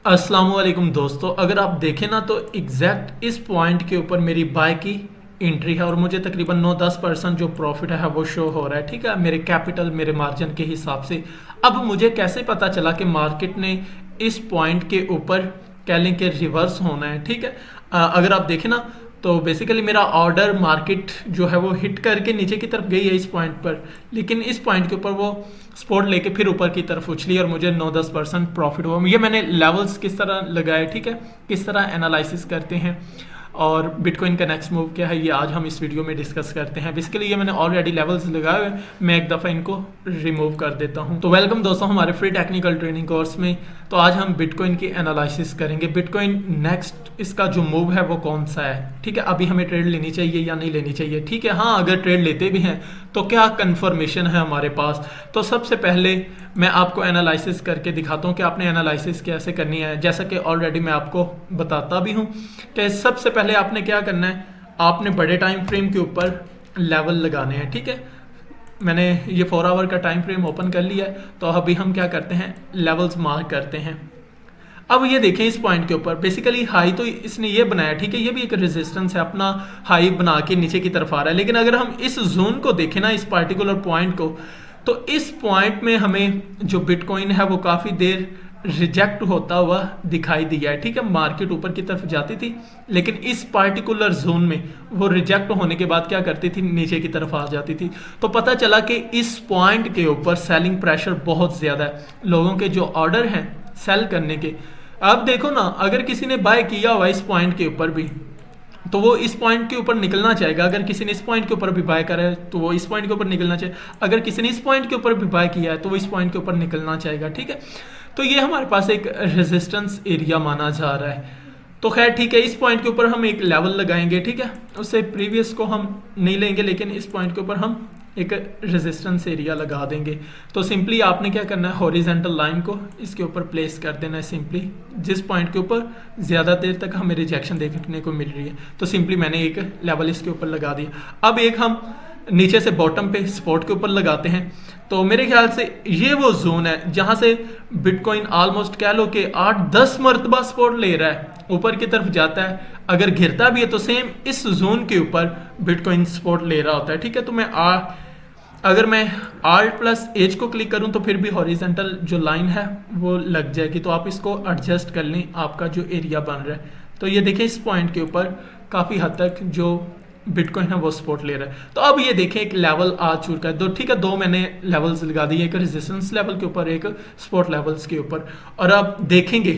अस्सलाम वालेकुम दोस्तों, अगर आप देखें ना तो एग्जैक्ट इस पॉइंट के ऊपर मेरी बाय की एंट्री है और मुझे तकरीबन 9-10% जो प्रॉफिट है वो शो हो रहा है। ठीक है, मेरे कैपिटल मेरे मार्जिन के हिसाब से। अब मुझे कैसे पता चला कि मार्केट ने इस पॉइंट के ऊपर कह लें कि रिवर्स होना है। ठीक है, अगर आप देखें ना तो बेसिकली मेरा ऑर्डर मार्केट जो है वो हिट करके नीचे की तरफ गई है इस पॉइंट पर, लेकिन इस पॉइंट के ऊपर वो सपोर्ट लेके फिर ऊपर की तरफ उछली और मुझे 9-10% प्रॉफिट हुआ। ये मैंने लेवल्स किस तरह लगाए, ठीक है, किस तरह एनालिसिस करते हैं और बिटकॉइन का नेक्स्ट मूव क्या है, ये आज हम इस वीडियो में डिस्कस करते हैं। बेसिकली ये मैंने ऑलरेडी लेवल्स लगाए हुए, मैं एक दफ़ा इनको रिमूव कर देता हूं। तो वेलकम दोस्तों हमारे फ्री टेक्निकल ट्रेनिंग कोर्स में। तो आज हम बिटकॉइन की एनालिसिस करेंगे। बिटकॉइन नेक्स्ट इसका जो मूव है वो कौन सा है, ठीक है, अभी हमें ट्रेड लेनी चाहिए या नहीं लेनी चाहिए। ठीक है, हाँ, अगर ट्रेड लेते भी हैं तो क्या कंफर्मेशन है हमारे पास। तो सबसे पहले मैं आपको एनालिसिस करके दिखाता हूँ कि आपने एनालिसिस कैसे करनी है। जैसा कि ऑलरेडी मैं आपको बताता भी हूँ कि सबसे पहले आपने क्या करना है, आपने बड़े टाइम फ्रेम के ऊपर लेवल लगाने हैं। ठीक है, मैंने ये 4 आवर का टाइम फ्रेम ओपन कर लिया है। तो अभी हम क्या करते हैं, लेवल्स मार्क करते हैं। अब ये देखें इस पॉइंट के ऊपर बेसिकली हाई तो इसने ये बनाया, ठीक है, ये भी एक रेजिस्टेंस है, अपना हाई बना के नीचे की तरफ आ रहा है। लेकिन अगर हम इस जोन को देखें ना, इस पार्टिकुलर पॉइंट को, तो इस पॉइंट में हमें जो बिटकॉइन है वो काफ़ी देर रिजेक्ट होता हुआ दिखाई दिया है। ठीक है, मार्केट ऊपर की तरफ जाती थी लेकिन इस पार्टिकुलर जोन में वो रिजेक्ट होने के बाद क्या करती थी, नीचे की तरफ आ जाती थी। तो पता चला कि इस पॉइंट के ऊपर सेलिंग प्रेशर बहुत ज़्यादा है, लोगों के जो ऑर्डर हैं सेल करने के। अब देखो ना, अगर किसी ने बाय किया हुआ इस पॉइंट के ऊपर भी तो वो इस पॉइंट के ऊपर निकलना चाहेगा। अगर किसी ने इस पॉइंट के ऊपर भी बाय करा है तो वो इस पॉइंट के ऊपर निकलना चाहिए। अगर किसी ने इस पॉइंट के ऊपर भी बाय किया है तो वो इस पॉइंट के ऊपर निकलना चाहेगा। ठीक है, तो ये हमारे पास एक रेजिस्टेंस एरिया माना जा रहा है। तो खैर ठीक है, इस पॉइंट के ऊपर हम एक लेवल लगाएंगे। ठीक है, उससे प्रीवियस को हम नहीं लेंगे लेकिन इस पॉइंट के ऊपर हम एक रेजिस्टेंस एरिया लगा देंगे। तो सिंपली आपने क्या करना है, हॉरिजेंटल लाइन को इसके ऊपर प्लेस कर देना है। सिंपली जिस पॉइंट के ऊपर ज़्यादा देर तक हमें रिजेक्शन देखने को मिल रही है, तो सिंपली मैंने एक लेवल इसके ऊपर लगा दिया। अब एक हम नीचे से बॉटम पे सपोर्ट के ऊपर लगाते हैं। तो मेरे ख्याल से ये वो जोन है जहां से बिटकॉइन ऑलमोस्ट कह लो कि 8-10 मरतबा सपोर्ट ले रहा है, ऊपर की तरफ जाता है। अगर गिरता भी है तो सेम इस जोन के ऊपर बिटकॉइन सपोर्ट ले रहा होता है। ठीक है, तो अगर मैं Alt+H को क्लिक करूं तो फिर भी हॉरिजेंटल जो लाइन है वो लग जाएगी। तो आप इसको एडजस्ट कर लें, आपका जो एरिया बन रहा है। तो ये देखें इस पॉइंट के ऊपर काफ़ी हद तक जो बिटकॉइन है वो सपोर्ट ले रहा है। तो अब ये देखें एक लेवल आ चुका है। तो ठीक है, दो मैंने लेवल्स लगा दिए, एक रेजिस्टेंस लेवल के ऊपर, एक सपोर्ट लेवल्स के ऊपर। और अब देखेंगे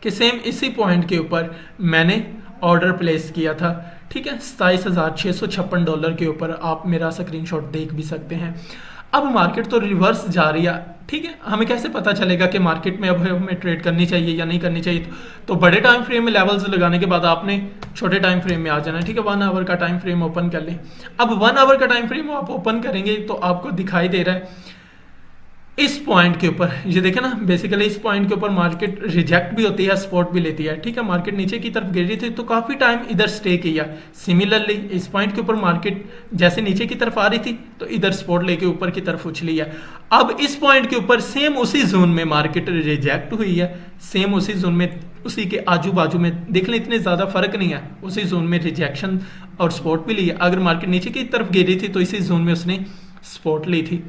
कि सेम इसी पॉइंट के ऊपर मैंने ऑर्डर प्लेस किया था। ठीक है, $27,656 के ऊपर। आप मेरा स्क्रीनशॉट देख भी सकते हैं। अब मार्केट तो रिवर्स जा रही है। ठीक है, हमें कैसे पता चलेगा कि मार्केट में अब हमें ट्रेड करनी चाहिए या नहीं करनी चाहिए। तो बड़े टाइम फ्रेम में लेवल्स लगाने के बाद आपने छोटे टाइम फ्रेम में आ जाना है। ठीक है, 1 आवर का टाइम फ्रेम ओपन कर लें। अब 1 आवर का टाइम फ्रेम आप ओपन करेंगे तो आपको दिखाई दे रहा है इस पॉइंट के ऊपर, ये देखें ना, बेसिकली इस पॉइंट के ऊपर मार्केट रिजेक्ट भी होती है, सपोर्ट भी लेती है। ठीक है, मार्केट नीचे की तरफ गिर रही थी तो काफ़ी टाइम इधर स्टे किया। सिमिलरली इस पॉइंट के ऊपर मार्केट जैसे नीचे की तरफ आ रही थी तो इधर सपोर्ट लेके ऊपर की तरफ उछली है। अब इस पॉइंट के ऊपर सेम उसी जोन में मार्केट रिजेक्ट हुई है, सेम उसी जोन में, उसी के आजू बाजू में देख लें, इतने ज़्यादा फर्क नहीं है। उसी जोन में रिजेक्शन और सपोर्ट भी ली है। अगर मार्केट नीचे की तरफ गिर रही थी तो इसी जोन में उसने सपोर्ट ली थी।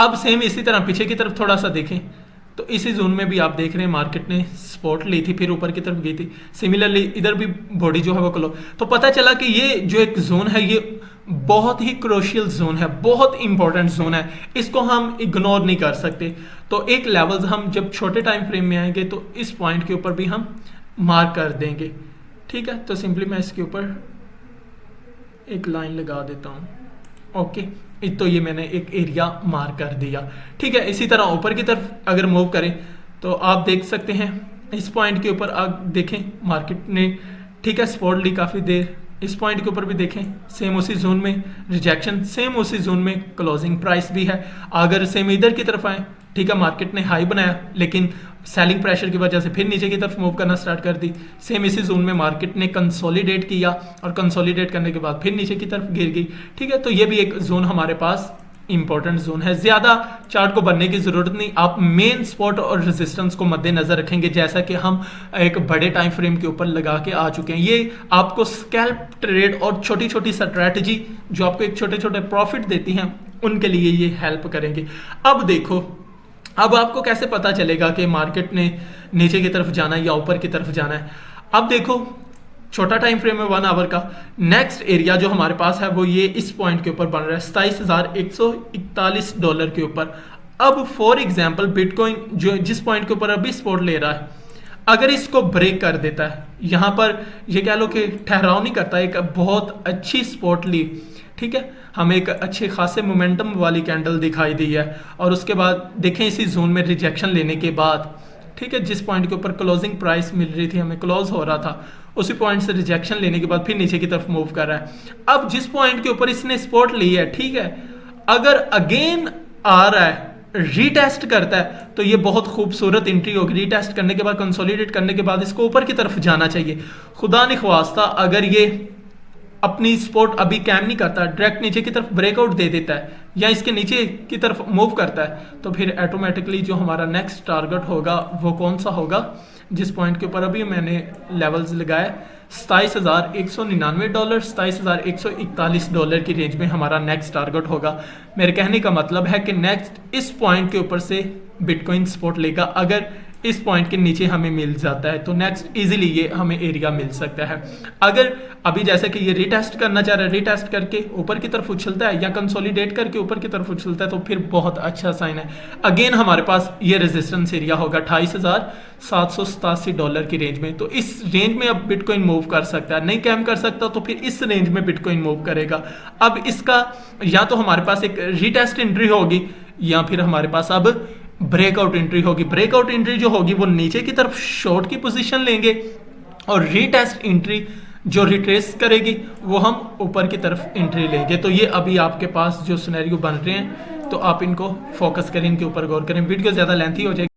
अब सेम इसी तरह पीछे की तरफ थोड़ा सा देखें तो इसी जोन में भी आप देख रहे हैं मार्केट ने सपोर्ट ली थी, फिर ऊपर की तरफ गई थी। सिमिलरली इधर भी बॉडी जो है वो क्लोज। तो पता चला कि ये जो एक जोन है ये बहुत ही क्रूशियल जोन है, बहुत इंपॉर्टेंट जोन है, इसको हम इग्नोर नहीं कर सकते। तो एक लेवल्स हम जब छोटे टाइम फ्रेम में आएंगे तो इस पॉइंट के ऊपर भी हम मार्क कर देंगे। ठीक है, तो सिंपली मैं इसके ऊपर एक लाइन लगा देता हूँ। ओके, तो ये मैंने एक एरिया मार्क कर दिया। ठीक है, इसी तरह ऊपर की तरफ अगर मूव करें तो आप देख सकते हैं इस पॉइंट के ऊपर आप देखें मार्केट ने, ठीक है, सपोर्ट ली काफ़ी देर। इस पॉइंट के ऊपर भी देखें सेम उसी जोन में रिजेक्शन, सेम उसी जोन में क्लोजिंग प्राइस भी है। अगर सेम इधर की तरफ आए, ठीक है, मार्केट ने हाई बनाया लेकिन सेलिंग प्रेशर की वजह से फिर नीचे की तरफ मूव करना स्टार्ट कर दी। सेम इसी जोन में मार्केट ने कंसोलिडेट किया और कंसोलिडेट करने के बाद फिर नीचे की तरफ गिर गई। ठीक है, तो ये भी एक जोन हमारे पास इंपॉर्टेंट जोन है। ज्यादा चार्ट को बनने की जरूरत नहीं, आप मेन सपोर्ट और रेजिस्टेंस को मद्देनजर रखेंगे, जैसा कि हम एक बड़े टाइम फ्रेम के ऊपर लगा के आ चुके हैं। ये आपको स्कैल्प ट्रेड और छोटी छोटी स्ट्रैटेजी जो आपको एक छोटे छोटे प्रॉफिट देती हैं उनके लिए ये हेल्प करेंगे। अब देखो, अब आपको कैसे पता चलेगा कि मार्केट ने नीचे की तरफ जाना है या ऊपर की तरफ जाना है। अब देखो, छोटा टाइम फ्रेम है 1 आवर का। नेक्स्ट एरिया जो हमारे पास है वो ये इस पॉइंट के ऊपर बन रहा है $27,141 के ऊपर। अब फॉर एग्जांपल बिटकॉइन जो जिस पॉइंट के ऊपर अभी सपोर्ट ले रहा है, अगर इसको ब्रेक कर देता है, यहां पर ये कह लो कि ठहराव नहीं करता, एक बहुत अच्छी सपोर्ट ली, ठीक है, हमें एक अच्छे खासे मोमेंटम वाली कैंडल दिखाई दी है, और उसके बाद देखें इसी जोन में रिजेक्शन लेने के बाद, ठीक है, जिस पॉइंट के ऊपर क्लोजिंग प्राइस मिल रही थी, हमें क्लोज हो रहा था, उसी पॉइंट से रिजेक्शन लेने के बाद फिर नीचे की तरफ मूव कर रहा है। अब जिस पॉइंट के ऊपर इसने सपोर्ट ली है, ठीक है, अगर अगेन आ रहा है, रीटेस्ट करता है, तो ये बहुत खूबसूरत एंट्री होगी। रीटेस्ट करने के बाद, कंसोलिडेट करने के बाद इसको ऊपर की तरफ जाना चाहिए। खुदा ने ख्वास्ता अगर ये अपनी सपोर्ट अभी कैम नहीं करता, डायरेक्ट नीचे की तरफ ब्रेकआउट दे देता है या इसके नीचे की तरफ मूव करता है, तो फिर ऑटोमेटिकली जो हमारा नेक्स्ट टारगेट होगा वो कौन सा होगा, जिस पॉइंट के ऊपर अभी मैंने लेवल्स लगाए $27,199, $27,141 की रेंज में हमारा नेक्स्ट टारगेट होगा। मेरे कहने का मतलब है कि नेक्स्ट इस पॉइंट के ऊपर से बिटकॉइन सपोर्ट लेगा। अगर इस पॉइंट के नीचे हमें मिल जाता है तो नेक्स्ट इजीली ये हमें एरिया मिल सकता है। अगर अभी जैसे कि ये रिटेस्ट करना चाह रहा है, रिटेस्ट करके ऊपर की तरफ उछलता है या कंसोलिडेट करके ऊपर की तरफ उछलता है, तो फिर बहुत अच्छा साइन है। अगेन हमारे पास ये रेजिस्टेंस एरिया होगा $28,787 की रेंज में। तो इस रेंज में अब बिटकॉइन मूव कर सकता है, नहीं कैम कर सकता तो फिर इस रेंज में बिटकॉइन मूव करेगा। अब इसका या तो हमारे पास एक रिटेस्ट एंट्री होगी या फिर हमारे पास अब ब्रेकआउट एंट्री होगी। ब्रेकआउट एंट्री जो होगी वो नीचे की तरफ शॉर्ट की पोजीशन लेंगे, और रीटेस्ट एंट्री जो रिट्रेस करेगी वो हम ऊपर की तरफ एंट्री लेंगे। तो ये अभी आपके पास जो सिनेरियो बन रहे हैं, तो आप इनको फोकस करें, इनके ऊपर गौर करें। वीडियो ज़्यादा लेंथी हो जाएगी।